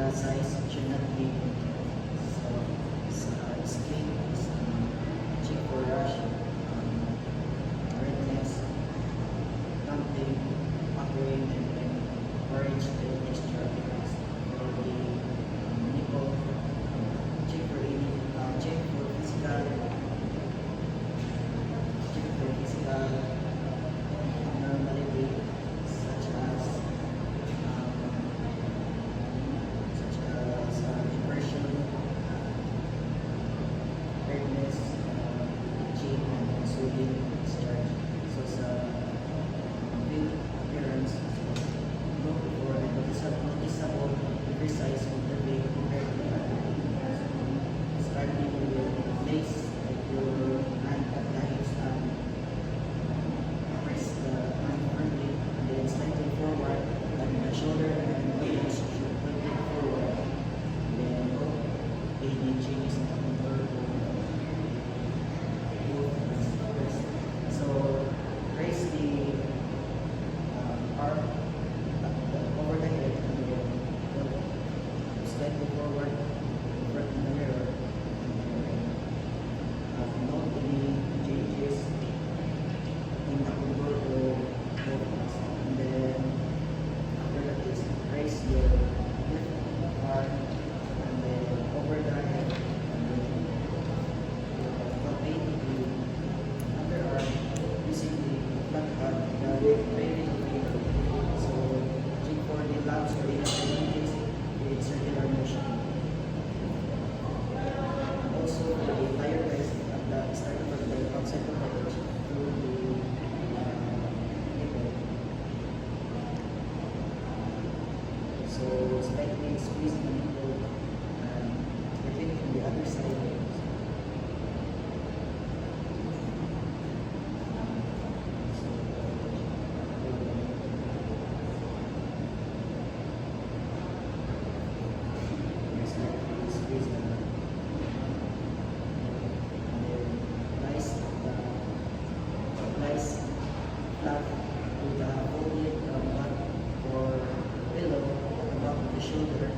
the size should not be so sa skin is check for rash, redness, dumping, puckering, and then orange texture because for the nipple, check for physical abnormality such as depression, redness, itching, and soothing discharge. So sa big appearance, look for a noticeable precise of the vein compared to the other. Starting with place like your hand at the hips and press the hand firmly and then slightly forward and the shoulder and the elbows should rotate forward. Then go any changes in the contour press. So raise the arm over the head and then go slightly forward in front of the mirror. Note any changes in the contour or focus. And then after that is raise your left arm and then over the head and then rotate the underarm using the flat arm and the bending finger. So check for the lumps or irregularities with circular motion. Also for the tire rest at the starting from the outside of the edge to the nipple. So slightly squeeze the nipple and repeat from the other side. Squeeze the nice flat with a folded mat or pillow above the shoulder.